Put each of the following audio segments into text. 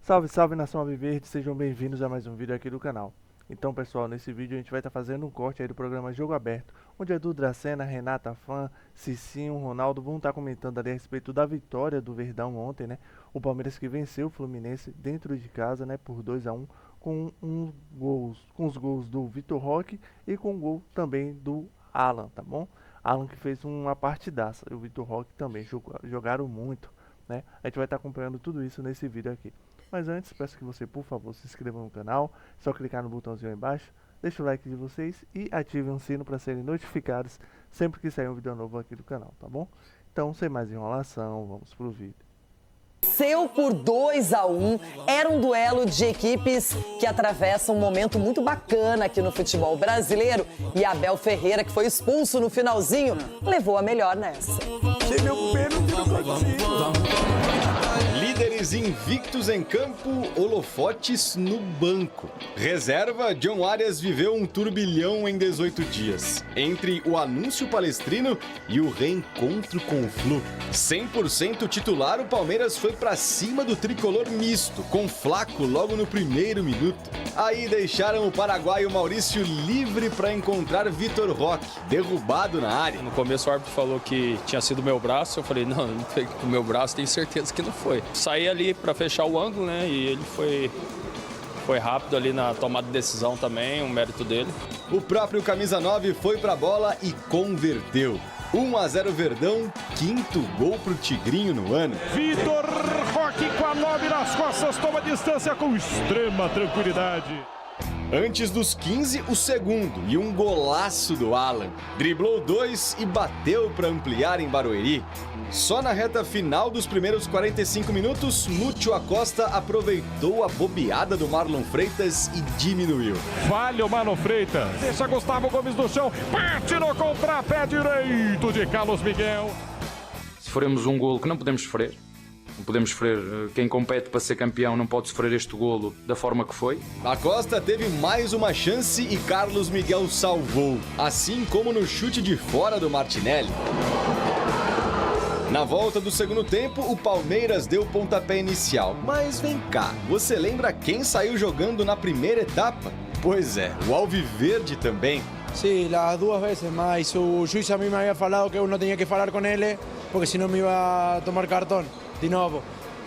Salve, salve nação Alviverde, sejam bem-vindos a mais um vídeo aqui do canal. Então pessoal, nesse vídeo a gente vai estar fazendo um corte aí do programa Jogo Aberto, onde Edu Dracena, Renata Fã, Cicinho, Ronaldo vão estar comentando ali a respeito da vitória do Verdão ontem, né? O Palmeiras que venceu o Fluminense dentro de casa, né, por 2-1, com os gols do Vitor Roque e com o gol também do Alan, tá bom? Alan que fez uma partidaça, e o Vitor Roque também jogaram muito, né? A gente vai estar acompanhando tudo isso nesse vídeo aqui. Mas antes, peço que você, por favor, se inscreva no canal. É só clicar no botãozinho aí embaixo, deixa o like de vocês e ative o sino para serem notificados sempre que sair um vídeo novo aqui do canal, tá bom? Então, sem mais enrolação, vamos pro vídeo. Venceu por 2-1, era um duelo de equipes que atravessam um momento muito bacana aqui no futebol brasileiro e Abel Ferreira, que foi expulso no finalzinho, levou a melhor nessa. Meu pênalti no Líderes invictos em campo, holofotes no banco. Reserva, John Arias viveu um turbilhão em 18 dias. Entre o anúncio palestrino e o reencontro com o Flu. 100% titular, o Palmeiras foi pra cima do tricolor misto, com Flaco logo no primeiro minuto. Aí deixaram o paraguaio Maurício livre para encontrar Vitor Roque, derrubado na área. No começo o árbitro falou que tinha sido o meu braço, eu falei, não foi o meu braço, tenho certeza que não foi. Saí ali para fechar o ângulo, né, e ele foi rápido ali na tomada de decisão também, um mérito dele. O próprio camisa 9 foi pra bola e converteu. 1-0 Verdão, quinto gol pro Tigrinho no ano. Vitor Roque com a 9 nas costas, toma distância com extrema tranquilidade. Antes dos 15, o segundo e um golaço do Alan. Driblou 2 e bateu para ampliar em Barueri. Só na reta final dos primeiros 45 minutos, Lúcio Acosta aproveitou a bobeada do Marlon Freitas e diminuiu. Falha o Marlon Freitas, deixa Gustavo Gomes no chão, bate no contrapé direito de Carlos Miguel. Sofremos um golo que não podemos sofrer. Não podemos sofrer, quem compete para ser campeão não pode sofrer este golo da forma que foi. Acosta teve mais uma chance e Carlos Miguel salvou, assim como no chute de fora do Martinelli. Na volta do segundo tempo, o Palmeiras deu o pontapé inicial. Mas vem cá, você lembra quem saiu jogando na primeira etapa? Pois é, o Alviverde também. Sí, las duas veces, mas o juiz a mí me había falado que eu não tinha que falar com ele, porque senão me iba a tomar cartão de novo.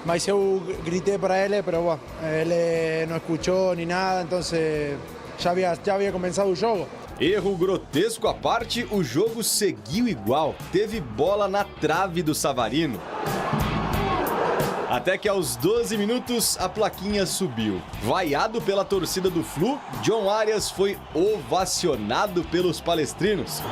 Mas eu gritei para ele, pero bueno, ele não escuchou ni nada, então já havia começado o jogo. Erro grotesco à parte, o jogo seguiu igual. Teve bola na trave do Savarino. Até que aos 12 minutos a plaquinha subiu. Vaiado pela torcida do Flu, John Arias foi ovacionado pelos palestrinos.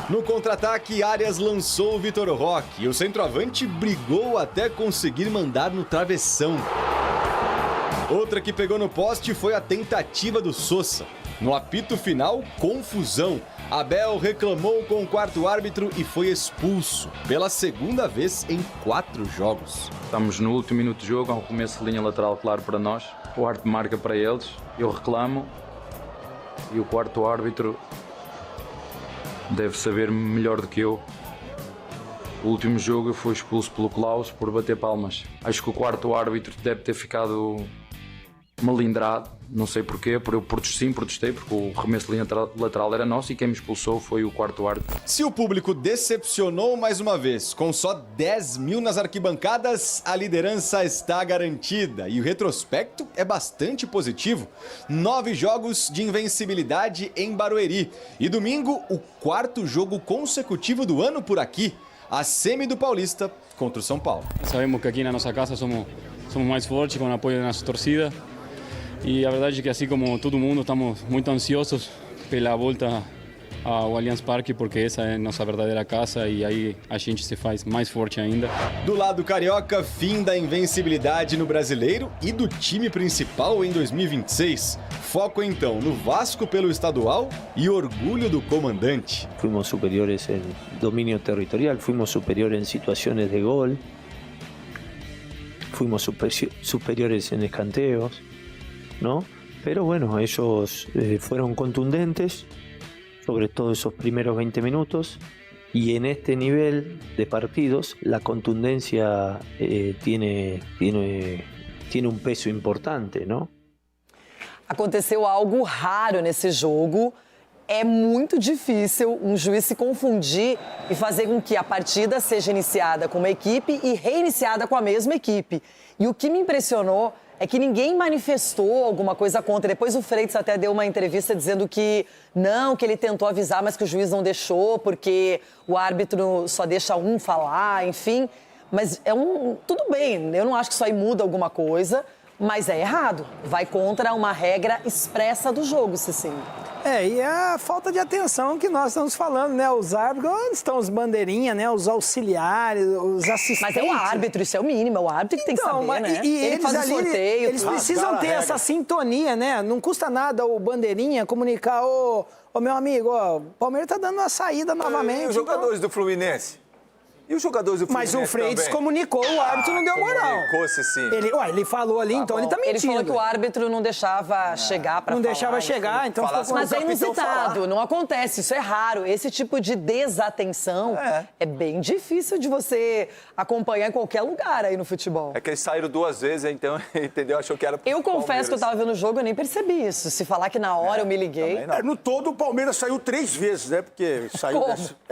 No contra-ataque, Arias lançou o Vitor Roque e o centroavante brigou até conseguir mandar no travessão. Outra que pegou no poste foi a tentativa do Sosa. No apito final, confusão. Abel reclamou com o quarto árbitro e foi expulso pela segunda vez em 4 jogos. Estamos no último minuto de jogo, há um começo de linha lateral claro para nós. O árbitro marca para eles, eu reclamo e o quarto árbitro deve saber melhor do que eu. O último jogo eu fui expulso pelo Klaus por bater palmas. Acho que o quarto árbitro deve ter ficado malindrado, não sei porquê, protestei, porque o remesso de linha lateral era nosso e quem me expulsou foi o quarto árbitro. Se o público decepcionou mais uma vez, com só 10 mil nas arquibancadas, a liderança está garantida e o retrospecto é bastante positivo. 9 jogos de invencibilidade em Barueri e domingo o 4º jogo consecutivo do ano por aqui, a semi do Paulista contra o São Paulo. Sabemos que aqui na nossa casa somos mais fortes, com o apoio da nossa torcida. E a verdade é que, assim como todo mundo, estamos muito ansiosos pela volta ao Allianz Parque, porque essa é a nossa verdadeira casa e aí a gente se faz mais forte ainda. Do lado carioca, fim da invencibilidade no Brasileiro e do time principal em 2026. Foco então no Vasco pelo estadual e orgulho do comandante. Fuimos superiores em domínio territorial, fuimos superiores em situações de gol, fuimos superiores en escanteos, ¿no? Pero bueno, ellos fueron contundentes, sobre todo esos primeros 20 minutos, Y en este nivel de partidos la contundencia tiene un peso importante, ¿no? Aconteceu algo raro nesse jogo. É muito difícil um juiz se confundir e fazer com que a partida seja iniciada com uma equipe e reiniciada com a mesma equipe. E o que me impressionou é que ninguém manifestou alguma coisa contra. Depois o Freitas até deu uma entrevista dizendo que não, que ele tentou avisar, mas que o juiz não deixou, porque o árbitro só deixa um falar, enfim. Mas tudo bem, eu não acho que isso aí muda alguma coisa, mas é errado. Vai contra uma regra expressa do jogo, Cicinho. E é a falta de atenção que nós estamos falando, né? Os árbitros, onde estão os bandeirinhas, né? Os auxiliares, os assistentes. Mas é o árbitro, isso é o mínimo, é o árbitro que tem que saber, né? E ele faz o sorteio. Eles precisam ter essa sintonia, né? Não custa nada o bandeirinha comunicar, ô meu amigo, ó, o Palmeiras tá dando uma saída novamente. E os jogadores do Fluminense? E os jogadores do Fluminense? Mas o Freitas também? comunicou, o árbitro não deu moral. Comunicou-se sim. Ele falou ali, então ele tá mentindo. Ele falou que o árbitro não deixava chegar pra falar. Não deixava chegar, então ficou com Mas é inusitado, não acontece, isso é raro. Esse tipo de desatenção é bem difícil de você acompanhar em qualquer lugar aí no futebol. É que eles saíram 2 vezes, então, entendeu? Achou que era pro Eu confesso Palmeiras. que eu tava vendo o jogo, eu nem percebi isso. Se falar que na hora eu me liguei... No todo, o Palmeiras saiu 3 vezes, né? Porque saiu...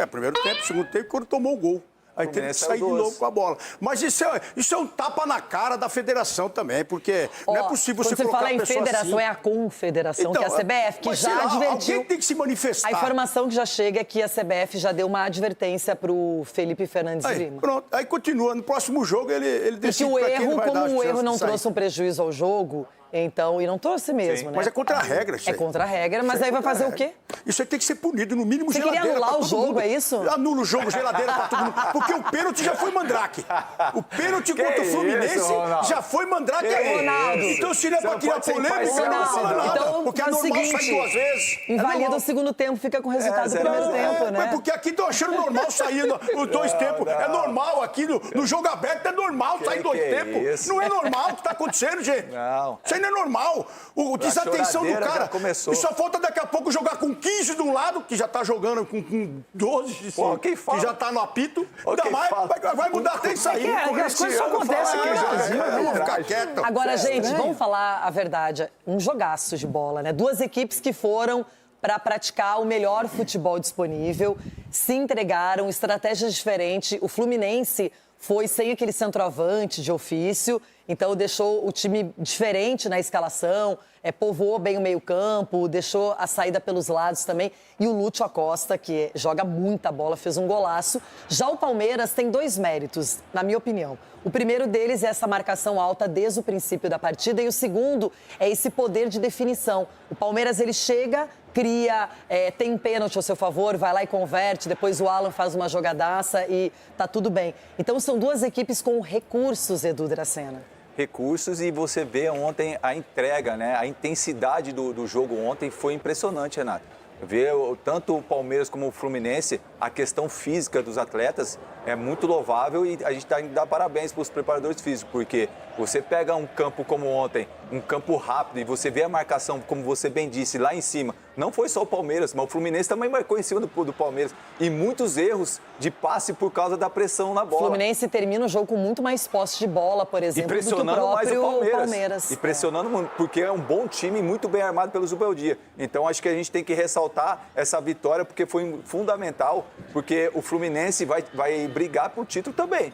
primeiro tempo, segundo tempo, quando tomou o gol. Aí teve que sair de novo com a bola. Mas isso é um tapa na cara da federação também, porque não é possível você colocar a pessoa assim. Quando você fala em federação, é a confederação, então, que é a CBF, que já advertiu... Alguém tem que se manifestar. A informação que já chega é que a CBF já deu uma advertência pro Felipe Fernandes Lima. Pronto, aí continua. No próximo jogo, ele decide pra quem ele vai dar a chance de sair. Como o erro não trouxe um prejuízo ao jogo... Então, e não trouxe mesmo, né? Mas é contra a regra, isso aí. É contra a regra, mas aí vai fazer o quê? Isso aí tem que ser punido, no mínimo geladeira. Você queria anular o jogo, é isso? Anula o jogo, geladeira pra todo mundo. Porque o pênalti já foi mandrake. O pênalti contra o Fluminense já foi mandrake aí. Ronaldo. Então, se ele é pra criar polêmica, eu não falo nada. Então, porque é normal sair 2 vezes. Invalida o segundo tempo, fica com o resultado do primeiro tempo, né? Mas porque aqui estão achando normal sair os 2 tempos. É normal aqui, no jogo aberto é normal sair 2 tempos. Não é normal o que tá acontecendo, gente. Não. Isso aí não é normal. O desatenção do cara. E só falta daqui a pouco jogar com 15 de um lado, que já tá jogando com 12, que já tá no apito. Ainda mais, vai mudar até isso aí. As coisas só acontecem aqui no Brasil. Vamos ficar quieto. Agora, gente, vamos falar a verdade. Um jogaço de bola, né? 2 equipes que foram para praticar o melhor futebol disponível, se entregaram, estratégias diferentes. O Fluminense foi sem aquele centroavante de ofício, então deixou o time diferente na escalação, povoou bem o meio-campo, deixou a saída pelos lados também. E o Lúcio Acosta, que joga muita bola, fez um golaço. Já o Palmeiras tem 2 méritos, na minha opinião. O primeiro deles é essa marcação alta desde o princípio da partida e o segundo é esse poder de definição. O Palmeiras, ele chega, cria, tem um pênalti ao seu favor, vai lá e converte, depois o Alan faz uma jogadaça e tá tudo bem. Então são 2 equipes com recursos, Edu Dracena. Recursos e você vê ontem a entrega, né? A intensidade do jogo ontem foi impressionante, Renato. Ver tanto o Palmeiras como o Fluminense, a questão física dos atletas é muito louvável e a gente tem que dar parabéns para os preparadores físicos, porque você pega um campo como ontem, um campo rápido, e você vê a marcação, como você bem disse, lá em cima. Não foi só o Palmeiras, mas o Fluminense também marcou em cima do Palmeiras. E muitos erros de passe por causa da pressão na bola. O Fluminense termina o jogo com muito mais posse de bola, por exemplo, do que o próprio Palmeiras. E pressionando muito, porque é um bom time, muito bem armado pelo Zubeldia. Então, acho que a gente tem que ressaltar essa vitória, porque foi fundamental, porque o Fluminense vai brigar por título também.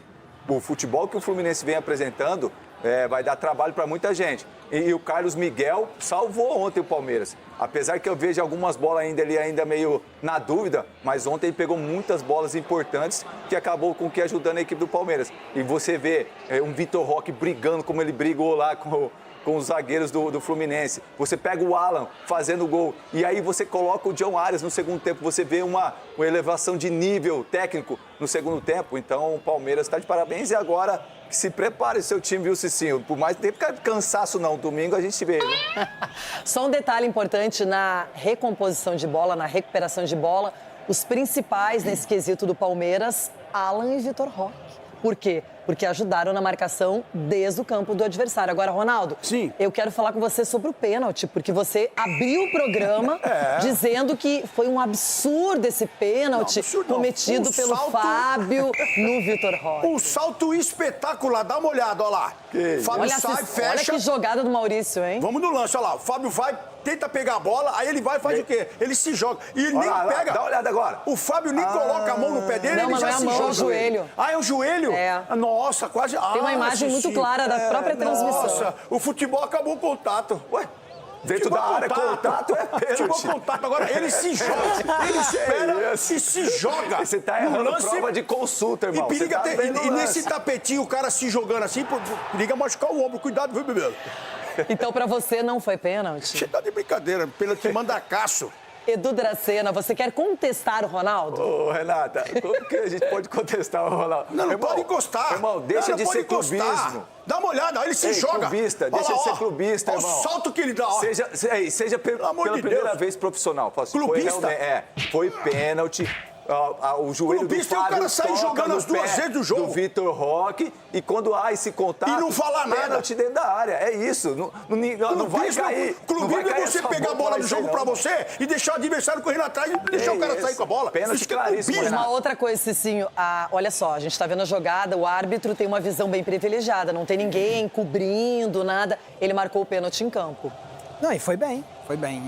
O futebol que o Fluminense vem apresentando vai dar trabalho para muita gente. E o Carlos Miguel salvou ontem o Palmeiras. Apesar que eu vejo algumas bolas ainda meio na dúvida, mas ontem ele pegou muitas bolas importantes que acabou com que ajudando a equipe do Palmeiras. E você vê um Vitor Roque brigando como ele brigou lá com os zagueiros do Fluminense. Você pega o Alan fazendo gol e aí você coloca o John Arias no segundo tempo. Você vê uma elevação de nível técnico no segundo tempo. Então o Palmeiras está de parabéns e agora que se prepare o seu time, viu, Cicinho? Por mais tempo que cansaço não, domingo a gente vê. Viu? Só um detalhe importante na recomposição de bola, na recuperação de bola, os principais nesse quesito do Palmeiras, Alan e Vitor Roque. Por quê? Porque ajudaram na marcação desde o campo do adversário. Agora, Ronaldo, eu quero falar com você sobre o pênalti, porque você abriu o programa dizendo que foi um absurdo esse pênalti cometido pelo Fábio no Vitor Roque. Um salto espetacular, dá uma olhada, olha lá. Fábio sai, fecha. Olha que jogada do Maurício, hein? Vamos no lance, olha lá. O Fábio vai, tenta pegar a bola, aí ele vai e faz o quê? Ele se joga. E ele nem pega. Dá uma olhada agora. O Fábio nem coloca a mão no pé dele, ele já se joga. É o joelho. Ah, é o joelho? É. Nossa, quase... Tem uma imagem muito clara da própria transmissão. Nossa, o futebol acabou o contato. Ué? Dentro da área, contato é pênalti. Futebol contato, agora ele se joga, ele espera e se joga. Você tá errando lance, prova de consulta, irmão. E, periga tá e nesse tapetinho, o cara se jogando assim, periga machucar o ombro. Cuidado, viu, bebê? Então, pra você, não foi pênalti? Você tá de brincadeira, pênalti mandacaço. Edu Dracena, você quer contestar o Ronaldo? Ô, Renata, como que a gente pode contestar o Ronaldo? Não pode encostar. Irmão, deixa de ser clubismo. Dá uma olhada, ele se joga. Clubista, deixa de ser clubista, irmão. Olha o salto que ele dá, ó. Seja pela primeira vez profissional. Clubista? Foi pênalti. O joelho do Fábio, o cara sai jogando as duas vezes do jogo. Do Vitor Roque, e quando há esse contato... E não falar nada. Pênalti dentro da área, é isso. Não vai cair. Clubismo é você pegar a bola do jogo pra você e deixar o adversário correndo atrás e deixar o cara sair com a bola. Pênalti claríssimo. Uma outra coisa, Cicinho, olha só, a gente tá vendo a jogada, o árbitro tem uma visão bem privilegiada, não tem ninguém cobrindo, nada. Ele marcou o pênalti em campo. Não, e foi bem. Foi bem.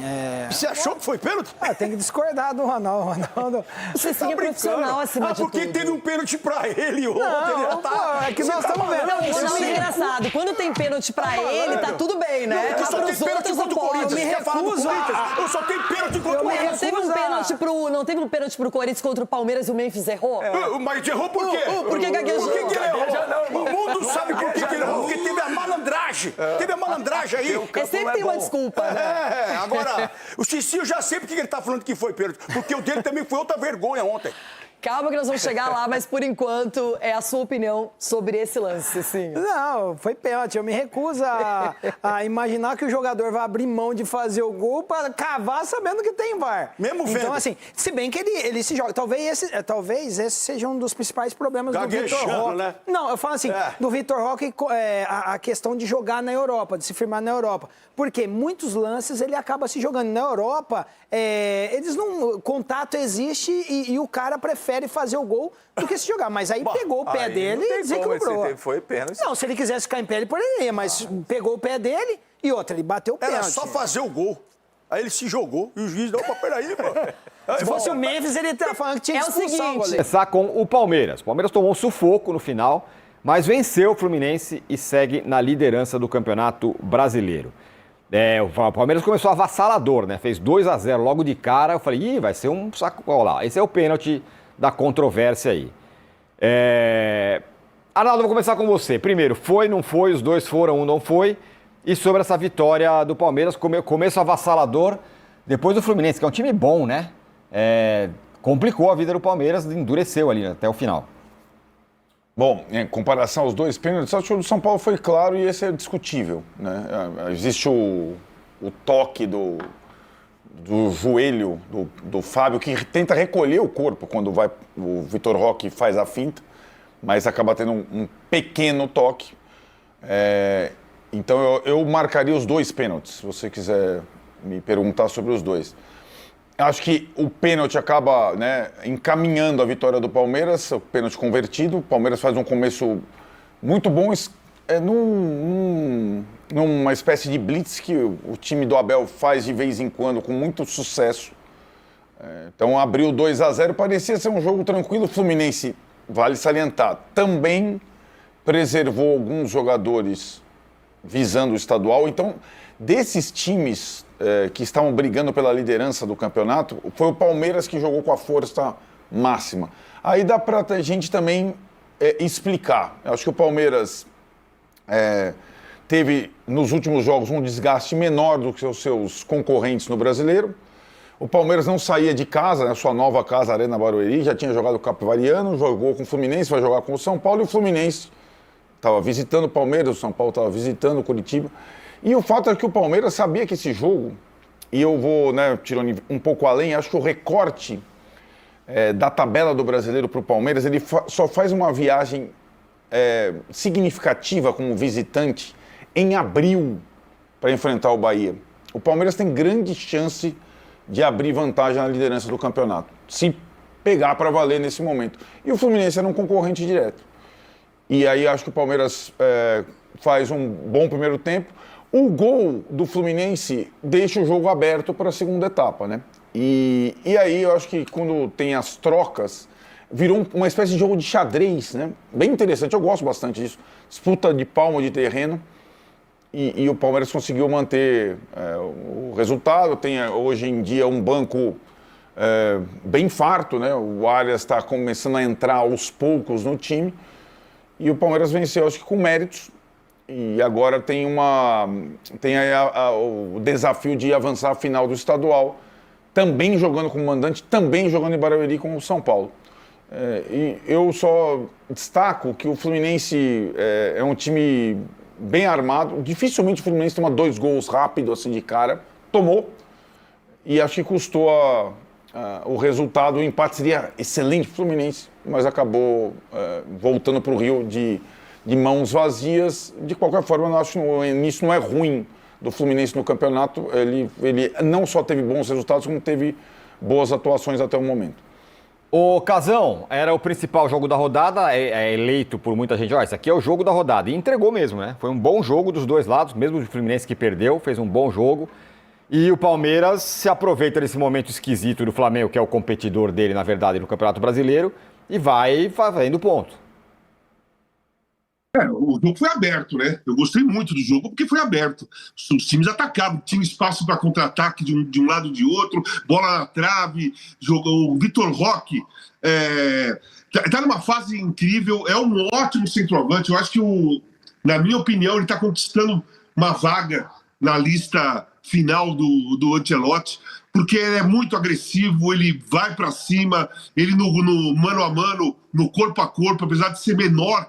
Você achou que foi pênalti? Tem que discordar do Ronaldo. O Cicinho é profissional acima de tudo. Porque teve um pênalti pra ele ontem. Ele já tá... É que nós estamos vendo. Não, o Ronaldo é engraçado. Quando tem pênalti pra ele, tá tudo bem, né? Não, só tem pênalti contra o Corinthians. Eu me recuso. Eu só tenho pênalti contra o Corinthians. Não teve um pênalti pro Corinthians contra o Palmeiras e o Memphis errou? Mas errou por quê? Por que gaguejou? Por que ele errou? O mundo sabe por que ele errou. Porque teve a malandragem. Teve a malandragem aí. Sempre tem uma desculpa, né? Agora... O Cicinho já sei porque ele tá falando que foi pênalti. Porque o dele também foi outra vergonha ontem. Calma que nós vamos chegar lá, mas por enquanto é a sua opinião sobre esse lance, Cicinho. Não, foi pênalti. Eu me recuso a imaginar que o jogador vai abrir mão de fazer o gol para cavar sabendo que tem VAR. Mesmo vendo. Então, assim, se bem que ele se joga. Talvez esse seja um dos principais problemas do Vitor Roque. Né? Não, eu falo assim, do Vitor Roque, a questão de jogar na Europa, de se firmar na Europa. Porque muitos lances ele acaba se jogando. Na Europa, eles não. Contato existe e o cara prefere fazer o gol do que se jogar. Mas aí pegou o pé dele e desequilibrou. Foi pênalti. Não, se ele quisesse ficar em pé, ele poderia, mas pegou o pé dele e outra, ele bateu o pênalti. Era só fazer o gol. Aí ele se jogou e o juiz deu uma peraí, pô. Se fosse o Memphis, ele tá falando que tinha que expulsar o goleiro. Começar com o Palmeiras. O Palmeiras tomou um sufoco no final, mas venceu o Fluminense e segue na liderança do Campeonato Brasileiro. O Palmeiras começou avassalador, né? Fez 2-0 logo de cara. Eu falei, vai ser um saco. Olha lá, esse é o pênalti da controvérsia aí. Arnaldo, vou começar com você. Primeiro, foi, não foi, os dois foram, um não foi. E sobre essa vitória do Palmeiras, começo avassalador, depois do Fluminense, que é um time bom, né? Complicou a vida do Palmeiras, endureceu ali até o final. Bom, em comparação aos dois pênaltis, acho que o do São Paulo foi claro e esse é discutível, né? Existe o toque do joelho do Fábio, que tenta recolher o corpo quando o Vitor Roque faz a finta, mas acaba tendo um pequeno toque. Então eu marcaria os dois pênaltis, se você quiser me perguntar sobre os dois. Acho que o pênalti acaba, né, encaminhando a vitória do Palmeiras, o pênalti convertido. O Palmeiras faz um começo muito bom, numa espécie de blitz que o time do Abel faz de vez em quando com muito sucesso. Então abriu 2-0, parecia ser um jogo tranquilo. O Fluminense, vale salientar, também preservou alguns jogadores visando o estadual. Então, desses times que estavam brigando pela liderança do campeonato, foi o Palmeiras que jogou com a força máxima. Aí dá para a gente também explicar. Eu acho que o Palmeiras teve, nos últimos jogos, um desgaste menor do que os seus concorrentes no Brasileiro. O Palmeiras não saía de casa, né, sua nova casa, Arena Barueri, já tinha jogado o Capivariano, jogou com o Fluminense, vai jogar com o São Paulo, e o Fluminense estava visitando o Palmeiras, o São Paulo estava visitando o Curitiba. E o fato é que o Palmeiras sabia que esse jogo, e eu vou, né, tirando um pouco além, acho que o recorte da tabela do Brasileiro para o Palmeiras, ele só faz uma viagem significativa como visitante em abril para enfrentar o Bahia. O Palmeiras tem grande chance de abrir vantagem na liderança do campeonato, se pegar para valer nesse momento. E o Fluminense era um concorrente direto. E aí acho que o Palmeiras faz um bom primeiro tempo. O gol do Fluminense deixa o jogo aberto para a segunda etapa, né? E aí eu acho que quando tem as trocas, virou uma espécie de jogo de xadrez, né? Bem interessante, eu gosto bastante disso. Disputa de palmo de terreno. E o Palmeiras conseguiu manter o resultado. Tem hoje em dia um banco bem farto, né? O Arias está começando a entrar aos poucos no time. E o Palmeiras venceu, acho que com méritos. E agora tem o desafio de avançar a final do estadual, também jogando como mandante, também jogando em Barueri com o São Paulo. E eu só destaco que o Fluminense é um time bem armado. Dificilmente o Fluminense toma 2 gols rápido assim de cara. Tomou. E acho que custou o resultado. O empate seria excelente para o Fluminense, mas acabou voltando para o Rio de mãos vazias. De qualquer forma, eu acho que o início não é ruim do Fluminense no campeonato. Ele não só teve bons resultados, como teve boas atuações até o momento. O Casão era o principal jogo da rodada, é eleito por muita gente. Esse aqui é o jogo da rodada. E entregou mesmo, né? Foi um bom jogo dos dois lados, mesmo o Fluminense que perdeu, fez um bom jogo. E o Palmeiras se aproveita desse momento esquisito do Flamengo, que é o competidor dele, na verdade, no Campeonato Brasileiro, e vai fazendo ponto. O jogo foi aberto, né? Eu gostei muito do jogo porque foi aberto. Os times atacavam, tinha espaço para contra-ataque de um lado e de outro, bola na trave, jogou o Vitor Roque. Tá numa fase incrível, é um ótimo centroavante. Eu acho que, na minha opinião, ele está conquistando uma vaga na lista final do Ancelotti, porque ele é muito agressivo, ele vai para cima, ele no mano a mano, no corpo a corpo, apesar de ser menor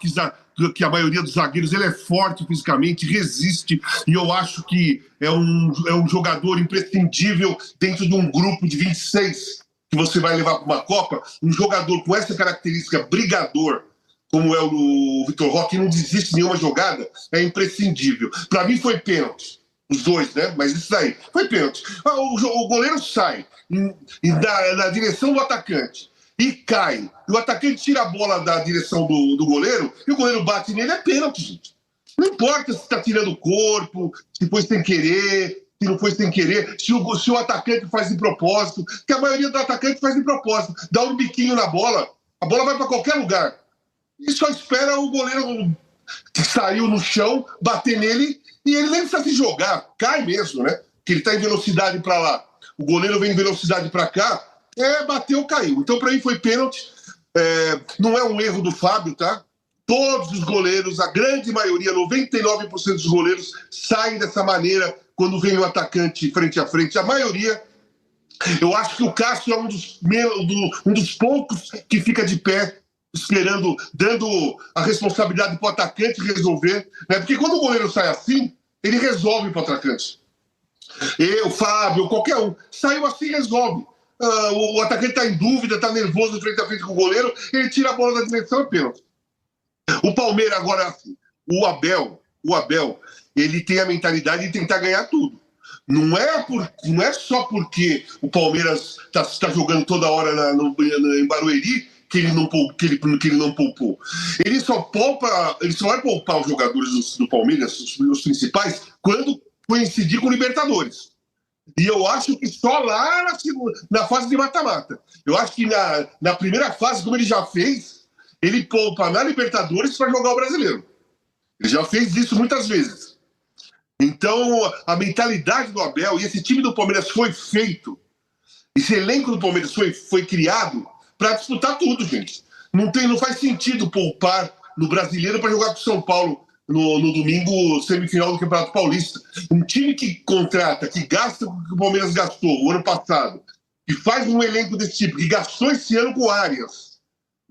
que a maioria dos zagueiros, ele é forte fisicamente, resiste, e eu acho que é um jogador imprescindível dentro de um grupo de 26 que você vai levar para uma Copa. Um jogador com essa característica, brigador, como é o Vitor Roque, que não desiste de nenhuma jogada, é imprescindível. Para mim foi pênalti, os dois, né? Mas isso aí foi pênalti. O goleiro sai na direção do atacante e cai, e o atacante tira a bola da direção do goleiro, e o goleiro bate nele, é pênalti, gente. Não importa se está tirando o corpo, se foi sem querer, se não foi sem querer, se o atacante faz de propósito, que a maioria do atacante faz de propósito, dá um biquinho na bola, a bola vai para qualquer lugar. E só espera o goleiro que saiu no chão, bater nele, e ele nem precisa se jogar, cai mesmo, né? Que ele está em velocidade para lá, o goleiro vem em velocidade para cá, bateu, caiu. Então, para mim, foi pênalti. Não é um erro do Fábio, tá? Todos os goleiros, a grande maioria, 99% dos goleiros, saem dessa maneira quando vem o atacante frente a frente. A maioria. Eu acho que o Cássio é um dos poucos que fica de pé, esperando, dando a responsabilidade para o atacante resolver. Né? Porque quando o goleiro sai assim, ele resolve para o atacante. O Fábio, qualquer um, saiu assim, resolve. O atacante está em dúvida, está nervoso frente a frente com o goleiro, ele tira a bola da direção e pênalti. O Palmeiras agora, o Abel, ele tem a mentalidade de tentar ganhar tudo. Não é só porque o Palmeiras está jogando toda hora em Barueri que ele não poupou. Ele só vai poupar os jogadores do Palmeiras, os principais, quando coincidir com o Libertadores. E eu acho que só lá na fase de mata-mata. Eu acho que na primeira fase, como ele já fez, ele poupa na Libertadores para jogar o Brasileiro. Ele já fez isso muitas vezes. Então, a mentalidade do Abel, e esse time do Palmeiras foi feito, esse elenco do Palmeiras foi criado para disputar tudo, gente. Não faz sentido poupar no Brasileiro para jogar com o São Paulo no domingo, semifinal do Campeonato Paulista. Um time que contrata, que gasta o que o Palmeiras gastou o ano passado, que faz um elenco desse tipo, que gastou esse ano com o Arias,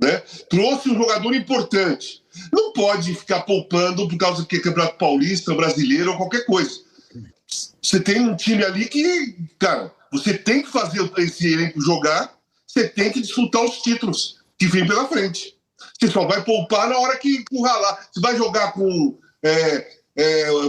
né? Trouxe um jogador importante. Não pode ficar poupando por causa que é Campeonato Paulista, Brasileiro ou qualquer coisa. Você tem um time ali que, cara, você tem que fazer esse elenco jogar, você tem que disputar os títulos que vem pela frente. Você só vai poupar na hora que encurralar. Você vai jogar com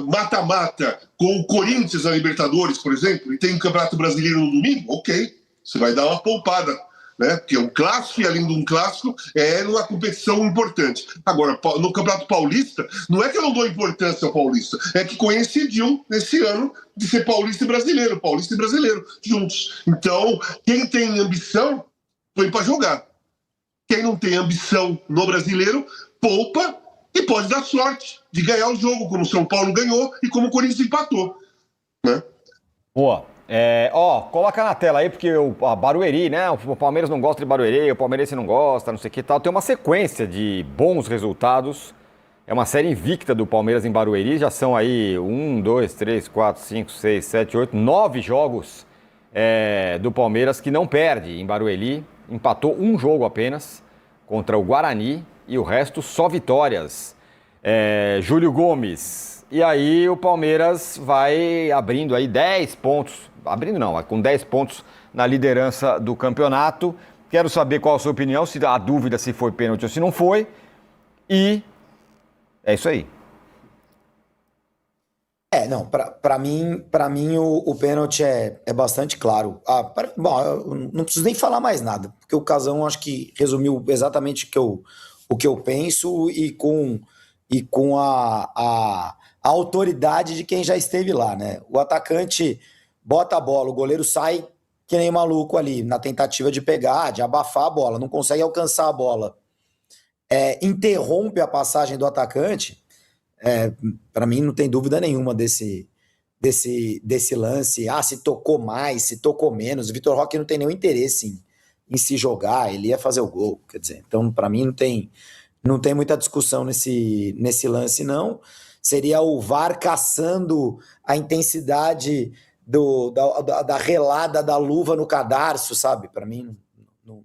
mata-mata com o Corinthians na Libertadores, por exemplo, e tem um Campeonato Brasileiro no domingo, ok. Você vai dar uma poupada, né? Porque um clássico, e além de um clássico, é uma competição importante. Agora, no Campeonato Paulista, não é que eu não dou importância ao Paulista, é que coincidiu nesse ano de ser paulista e brasileiro juntos. Então, quem tem ambição, põe para jogar. Quem não tem ambição no brasileiro, poupa e pode dar sorte de ganhar o jogo, como o São Paulo ganhou e como o Corinthians empatou, né? Boa. Coloca na tela aí, porque a Barueri, né? O Palmeiras não gosta de Barueri, o palmeirense não gosta, não sei o que tal. Tem uma sequência de bons resultados. É uma série invicta do Palmeiras em Barueri. Já são aí 1, 2, 3, 4, 5, 6, 7, 8, 9 jogos do Palmeiras que não perde em Barueri. Empatou um jogo apenas contra o Guarani e o resto só vitórias. Júlio Gomes. E aí o Palmeiras vai abrindo aí 10 pontos. Abrindo não, com 10 pontos na liderança do campeonato. Quero saber qual a sua opinião, se há dúvida se foi pênalti ou se não foi. E é isso aí. Para mim o pênalti é bastante claro. Eu não preciso nem falar mais nada, porque o Casão acho que resumiu exatamente o que eu penso e com a autoridade de quem já esteve lá, né? O atacante bota a bola, o goleiro sai que nem maluco ali, na tentativa de pegar, de abafar a bola, não consegue alcançar a bola. Interrompe a passagem do atacante. Para mim não tem dúvida nenhuma desse lance. Se tocou mais, se tocou menos. O Vitor Roque não tem nenhum interesse em se jogar, ele ia fazer o gol, quer dizer, então para mim não tem muita discussão nesse lance, não. Seria o VAR caçando a intensidade da relada da luva no cadarço, sabe? Para mim não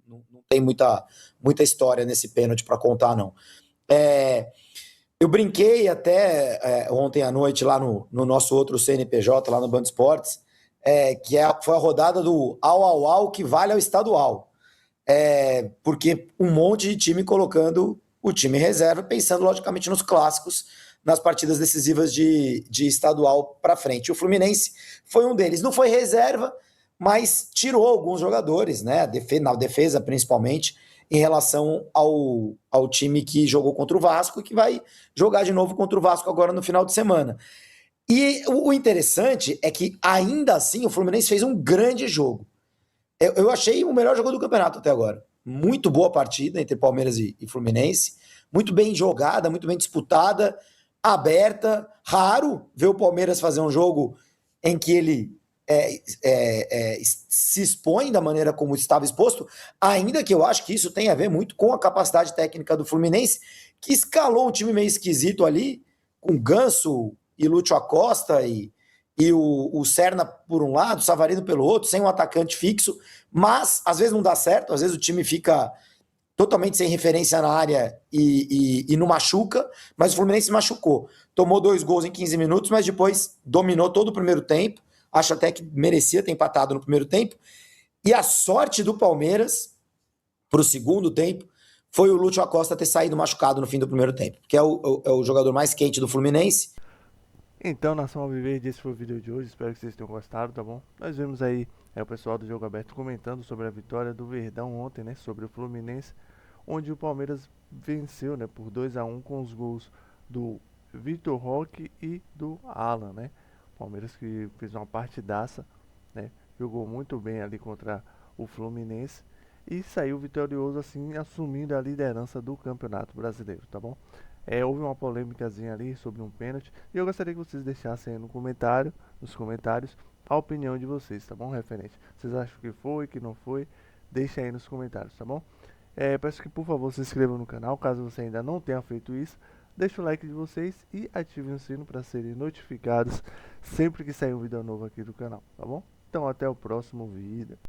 tem muita história nesse pênalti para contar, não. Eu brinquei até ontem à noite lá no nosso outro CNPJ, lá no Band Esportes, foi a rodada do au que vale ao estadual. Porque um monte de time colocando o time reserva, pensando logicamente nos clássicos, nas partidas decisivas de estadual para frente. O Fluminense foi um deles. Não foi reserva, mas tirou alguns jogadores, né? Na defesa principalmente, em relação ao time que jogou contra o Vasco e que vai jogar de novo contra o Vasco agora no final de semana. E o interessante é que, ainda assim, o Fluminense fez um grande jogo. Eu achei o melhor jogo do campeonato até agora. Muito boa partida entre Palmeiras e Fluminense. Muito bem jogada, muito bem disputada, aberta. Raro ver o Palmeiras fazer um jogo em que ele se expõe da maneira como estava exposto, ainda que eu acho que isso tem a ver muito com a capacidade técnica do Fluminense, que escalou um time meio esquisito ali, com Ganso e Lúcio Acosta e o Serna por um lado, o Savarino pelo outro, sem um atacante fixo, mas às vezes não dá certo, às vezes o time fica totalmente sem referência na área e não machuca, mas o Fluminense machucou. Tomou 2 gols em 15 minutos, mas depois dominou todo o primeiro tempo. Acho até que merecia ter empatado no primeiro tempo. E a sorte do Palmeiras, para o segundo tempo, foi o Lúcio Acosta ter saído machucado no fim do primeiro tempo, que é o jogador mais quente do Fluminense. Então, Nação Alviverde, esse foi o vídeo de hoje. Espero que vocês tenham gostado, tá bom? Nós vimos aí o pessoal do Jogo Aberto comentando sobre a vitória do Verdão ontem, né? Sobre o Fluminense, onde o Palmeiras venceu, né? Por 2-1 com os gols do Vitor Roque e do Alan, né? Palmeiras que fez uma partidaça, né? Jogou muito bem ali contra o Fluminense e saiu vitorioso, assim, assumindo a liderança do Campeonato Brasileiro, tá bom? Houve uma polêmicazinha ali sobre um pênalti e eu gostaria que vocês deixassem aí nos comentários a opinião de vocês, tá bom? Referente. Vocês acham que foi, que não foi? Deixa aí nos comentários, tá bom? Peço que por favor se inscrevam no canal, caso você ainda não tenha feito isso. Deixa o like de vocês e ativem o sino para serem notificados sempre que sair um vídeo novo aqui do canal, tá bom? Então até o próximo vídeo.